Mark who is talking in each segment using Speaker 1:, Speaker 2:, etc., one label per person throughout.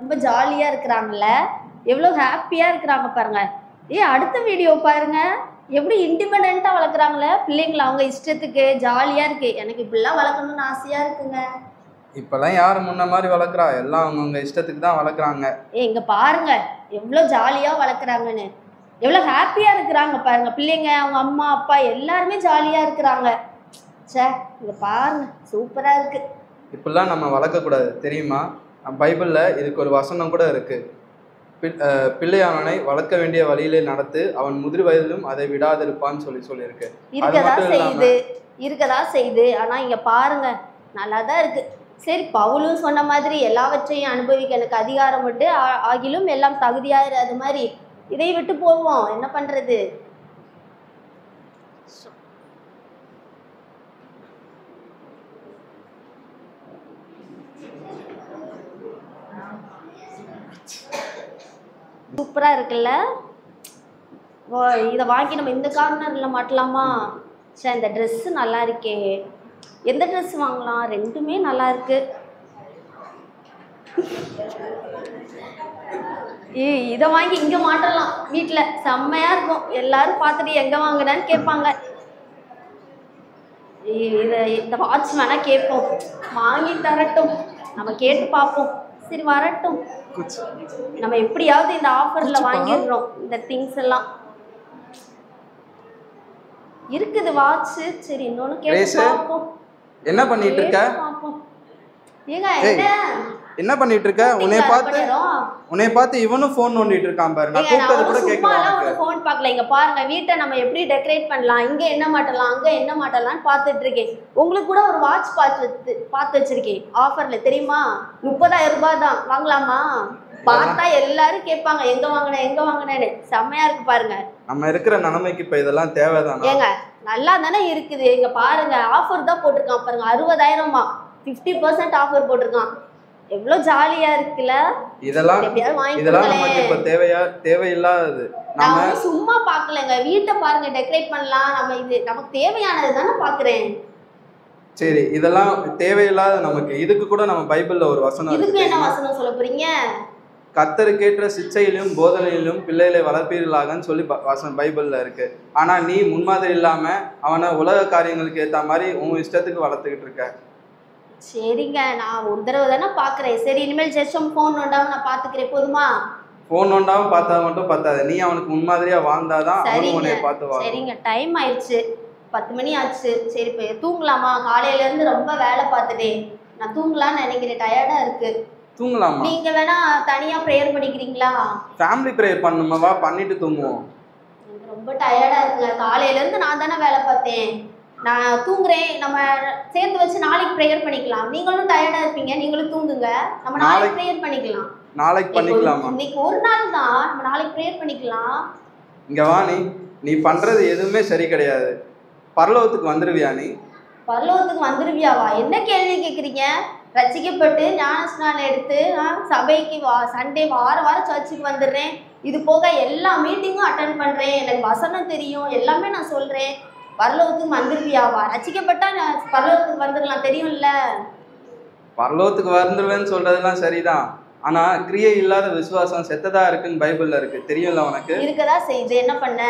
Speaker 1: ரொம்ப ஜாலியா இருக்கிறாங்கல்ல, எவ்வளோ ஹாப்பியா இருக்கிறாங்க பாருங்க. அடுத்த வீடியோ பாருங்க, எப்படி இண்டிபெண்டா வளர்க்குறாங்கள பிள்ளைங்கள, அவங்க இஷ்டத்துக்கு ஜாலியா இருக்கு. எனக்கு இப்படிலாம் வளர்க்கணும்னு ஆசையா இருக்குங்க.
Speaker 2: இப்பெல்லாம் யாரு முன்ன மாதிரி வளர்க்குறா? எல்லாம் அவங்கவுங்க இஷ்டத்துக்கு தான் வளர்க்குறாங்க.
Speaker 1: இங்க பாருங்க எவ்வளோ ஜாலியா வளர்க்குறாங்கன்னு, எவ்வளோ ஹாப்பியா இருக்கிறாங்க பாருங்க பிள்ளைங்க. அவங்க அம்மா அப்பா எல்லாருமே ஜாலியா இருக்கிறாங்க. சே, இங்க பாருங்க சூப்பரா இருக்கு.
Speaker 2: இப்பெல்லாம் நம்ம வளர்க்கக்கூடாது தெரியுமா? பைபிளில் இதுக்கு ஒரு வசனம் கூட இருக்கு. பிள்ளையானவனை வளர்க்க வேண்டிய வழியிலே நடத்து, அவன் முதிர் வயதிலும் அதை விடாதிருப்பான்னு சொல்லியிருக்கு.
Speaker 1: இருக்கதா செய்து. ஆனா இங்க பாருங்க நல்லா தான் இருக்கு. சரி, பவுலும் சொன்ன மாதிரி எல்லாவற்றையும் அனுபவிக்க எனக்கு அதிகாரம் உண்டு, ஆகிலும் எல்லாம் தகுதியாயிரு. அது மாதிரி இதை விட்டு போவோம், என்ன பண்றது? சூப்பரா இருக்குல்ல? இதை வாங்கி நம்ம இந்த கார்னர்ல மாட்டலாமா? சரி, இந்த ட்ரெஸ்ஸு நல்லா இருக்கே. எந்த ட்ரெஸ் வாங்கலாம்? ரெண்டுமே நல்லா இருக்கு. இதை வாங்கி இங்க மாட்டலாம், வீட்டுல செம்மையா இருக்கும். எல்லாரும் பார்த்துட்டு எங்க வாங்கினான்னு கேட்பாங்க. இந்த வாட்ச் வேணா கேட்போம், வாங்கி தரட்டும், நம்ம கேட்டு பார்ப்போம். சரி வரட்டும், நம்ம எப்படியாவது இந்த ஆஃபர்ல வாங்கிடுறோம். இந்த திங்ஸ் எல்லாம் இருக்குது வாட்ச். சரி, இன்னொன்னு கேட்டு பார்ப்போம்.
Speaker 2: என்ன பண்ணிட்டு இருக்க?
Speaker 1: ஏங்க
Speaker 2: என்ன பண்ணிட்டு இருக்க? உன்னை பார்த்து இவனும் ஃபோன் நோண்டிட்டு இருக்கான் பாரு. நான் கூப்பிட்டது கூட கேட்கல.
Speaker 1: ஃபோன் பார்க்கல. இங்க பாருங்க, வீட்டை நம்ம எப்படி டெக்கரேட் பண்ணலாம், இங்க என்ன மாட்டலாம், அங்க என்ன மாட்டலாம்னு பார்த்துட்டு இருக்கேன். உங்களுக்கு கூட ஒரு வாட்ச் பார்த்து வச்சிருக்கேன் ஆஃபர்ல, தெரியுமா? 30,000 ரூபாய் தான். வாங்கலாமா? பார்த்தா எல்லாரும் கேட்பாங்க எங்க வாங்கினேன்னு. செம்மையா இருக்கு பாருங்க.
Speaker 2: நம்ம இருக்கிற நிலைமைக்கு இப்ப இதெல்லாம் தேவைதானா?
Speaker 1: ஏங்க நல்லா தானே இருக்குது. இங்க பாருங்க, ஆஃபர் தான் போட்டிருக்கான் பாருங்க. 60,000மா, 50% ஆஃபர் போட்டிருக்கான். எவ்வளோ ஜாலியா இருக்குல்ல?
Speaker 2: இதெல்லாம் நமக்கு இப்ப தேவையில்லாதது.
Speaker 1: நாம சும்மா பார்க்கலங்க, வீட்டை பாருங்க டெக்கரேட் பண்ணலாம். நம்ம இது நமக்கு தேவையானது தானே பார்க்குறேன்.
Speaker 2: சரி, இதெல்லாம் தேவையில்லாத நமக்கு. இதுக்கு கூட நம்ம பைபிள்ல ஒரு வசனம் இருக்கு.
Speaker 1: இதுக்கு என்ன வசனம் சொல்ல போறீங்க?
Speaker 2: கர்த்தருக்கேற்ற சிச்சையிலும் போதனையிலும் பிள்ளைகளை வளர்ப்பீர்களாகன்னு சொல்லி வசனம் பைபிள்ல இருக்கு. ஆனா நீ முன்மாதிரி இல்லாம அவனை உலக காரியங்களுக்கு ஏற்ற மாதிரி உன் இஷ்டத்துக்கு வளர்த்துக்கிட்டு இருக்க.
Speaker 1: சரிங்க, நான் ஒரு தடவை தானே பார்க்குறேன். சரி, இனிமேல் ஜெஸ்டம் ஃபோன் நோண்டாம நான் பார்த்துக்கிறேன், போதுமா?
Speaker 2: ஃபோன் நோண்டாம பார்த்தா மட்டும் பத்தாது, நீ அவனுக்கு முன்மாதிரியா வாழ்ந்தாதான் அவனும் உன்னை பார்த்து வாழ்வான்.
Speaker 1: சரிங்க, டைம் ஆயிடுச்சு, 10 மணி ஆச்சு. சரி, இப்போ தூங்கலாமா? காலையில இருந்து ரொம்ப வேலை பார்த்துட்டேன், நான் தூங்கலாம்னு நினைக்கிறேன். டயர்டா இருக்கு.
Speaker 2: தூங்கலாமா?
Speaker 1: நீங்க வேணா தனியா ப்ரேயர் பண்ணிக்கிறீங்களா?
Speaker 2: ஃபேமிலி ப்ரேயர் பண்ணுமா? பண்ணிட்டு தூங்குவோம்.
Speaker 1: ரொம்ப டயர்டா இருக்குங்க. காலையில இருந்து நான் தானே வேலை பார்த்தேன், நான் தூங்குறேன். நம்ம சேர்த்து வச்சு நாளைக்கு ப்ரேயர் பண்ணிக்கலாம். நீங்களும் டயர்டா இருப்பீங்க, நீங்களும் தூங்குங்க. நம்ம நாளைக்கு ப்ரேயர் பண்ணிக்கலாம்.
Speaker 2: நாளைக்கு பண்ணிக்கலாமா?
Speaker 1: இன்னைக்கு ஒரு நாள் தான், நம்ம நாளைக்கு ப்ரேயர் பண்ணிக்கலாம்.
Speaker 2: இங்க வா, நீ பண்றது எதுவுமே சரி கிடையாது. பரலோகத்துக்கு வந்துருவியா? நீ
Speaker 1: பரலோகத்துக்கு வந்துருவியாவா? என்ன கேள்வி கேட்குறீங்க? ரசிக்கப்பட்டு ஞானஸ்நானம் எடுத்து சபைக்கு சண்டே வாரம் சர்ச்சுக்கு வந்துடுறேன். இது போக எல்லா மீட்டிங்கும் அட்டன் பண்ணுறேன். எனக்கு வசனம் தெரியும், எல்லாமே நான் சொல்கிறேன். பரலோகத்துக்கு வந்துருவியாவா? ரசிக்கப்பட்டா பரலோகத்துக்கு வந்துடலாம், தெரியும்ல?
Speaker 2: பரலோகத்துக்கு வந்துருவேன்னு சொல்றதெல்லாம் சரிதான். ஆனா கிரியை இல்லாத விசுவாசம் செத்ததா இருக்குன்னு பைபிள்ல இருக்கு, தெரியும்ல உனக்கு?
Speaker 1: இருக்கதா செய்து. என்ன பண்ண?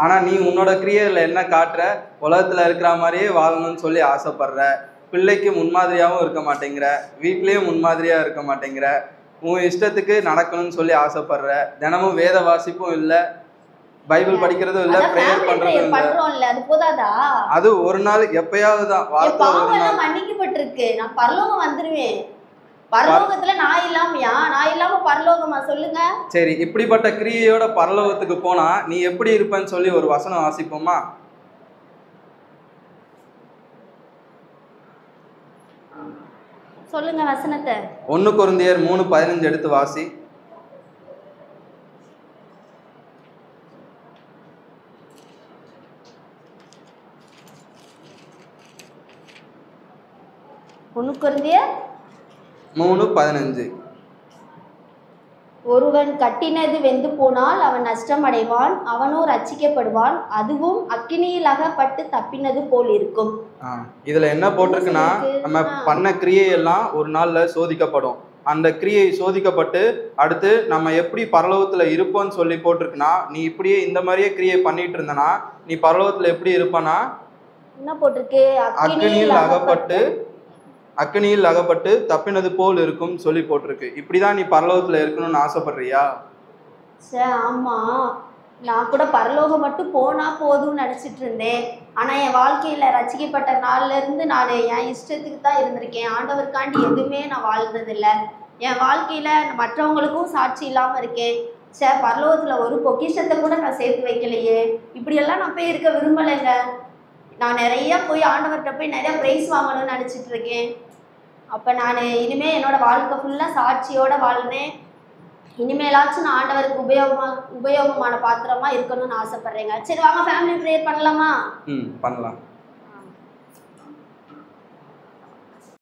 Speaker 2: ஆனா நீ உன்னோட கிரியையில என்ன காட்டுற? உலகத்துல இருக்கிற மாதிரியே வாழணும்னு சொல்லி ஆசைப்படுற. பிள்ளைக்கு முன்மாதிரியாகவும் இருக்க மாட்டேங்கிற, வீட்லேயும் முன்மாதிரியாக இருக்க மாட்டேங்கிற, உன் இஷ்டத்துக்கு நடக்கணும்னு சொல்லி ஆசைப்படுற. தினமும் வேத வாசிப்பும் இல்லை, பைபிள் படிக்கிறதும் இல்லை, ப்ரேயர் பண்ணுறதும் இல்லை.
Speaker 1: அது போதாதா?
Speaker 2: அது ஒரு நாள் எப்பயாவது தான்.
Speaker 1: மன்னிக்கப்பட்டிருக்கு. நான் பரலோகம் வந்துருவேன். பரலோகத்துல நான் இல்லாமையா? நான் இல்லாம பரலோகமா? சொல்லுங்க.
Speaker 2: சரி, இப்படிப்பட்ட கிரியையோட பரலோகத்துக்கு போனா நீ எப்படி இருப்பேன்னு சொல்லி ஒரு வசனம் வாசிப்போமா?
Speaker 1: சொல்லுங்க வசனத்தை.
Speaker 2: 1 கொரிந்தியர் 3:15 எடுத்து வாசி.
Speaker 1: கொரிந்தியர்
Speaker 2: 3:15.
Speaker 1: ஒருவன் கட்டினது வெந்து போனால் அவன் நஷ்டம் அடைவான், அவனோ ரட்சிக்கப்படுவான், அதுவும் அக்கினியில் அகப்பட்டு தப்பினது போல் இருக்கும்.
Speaker 2: இதுல என்ன போட்டிருக்குன்னா, நம்ம பண்ண கிரியையெல்லாம் ஒரு நாள்ல சோதிக்கப்படும். அந்த கிரியை சோதிக்கப்பட்டு அடுத்து நம்ம எப்படி பரலோகத்துல இருப்போம்னு சொல்லி போட்டிருக்குன்னா, நீ இப்படியே இந்த மாதிரியே கிரியை பண்ணிட்டு இருந்தனா நீ பரலோகத்துல எப்படி இருப்பனா,
Speaker 1: என்ன போட்டிருக்கு?
Speaker 2: அக்னியில் அகப்பட்டு தப்பினது போல் இருக்கும் சொல்லி போட்டிருக்கு. இப்படிதான் நீ பரலோகத்துல இருக்கணும்னு ஆசைப்படுறியா?
Speaker 1: சார் ஆமா, நான் கூட பரலோகம் மட்டும் போனா போதும்னு நினைச்சிட்டு இருந்தேன். ஆனா என் வாழ்க்கையில ரட்சிக்கப்பட்ட நாள்ல இருந்து நான் என் இஷ்டத்துக்கு தான் இருந்திருக்கேன். ஆண்டவருக்காண்டி எதுவுமே நான் வாழ்ந்ததில்லை. என் வாழ்க்கையில மற்றவங்களுக்கும் சாட்சி இல்லாம இருக்கேன். சார் பரலோகத்துல ஒரு பொக்கிஷத்தை கூட நான் சேர்த்து வைக்கலையே. இப்படியெல்லாம் நான் போய் இருக்க விரும்பலைங்க. நான் நிறைய போய் ஆண்டவர்கிட்ட போய் நிறைய பிரைஸ் வாங்கணும்னு நினைச்சிட்டு இருக்கேன். அப்ப நான் இனிமே என்னோட வாழ்க்கை ஃபுல்லா சாட்சியோட வாழ்றேன். இனிமேலாச்சும் நான் ஆண்டவருக்கு உபயோகமான பாத்திரமா இருக்கணும்னு ஆசைப்படுறேங்க. சரி வாங்க ஃபேமிலி ப்ரேயர் பண்ணலாமா?
Speaker 2: பண்ணலாம்.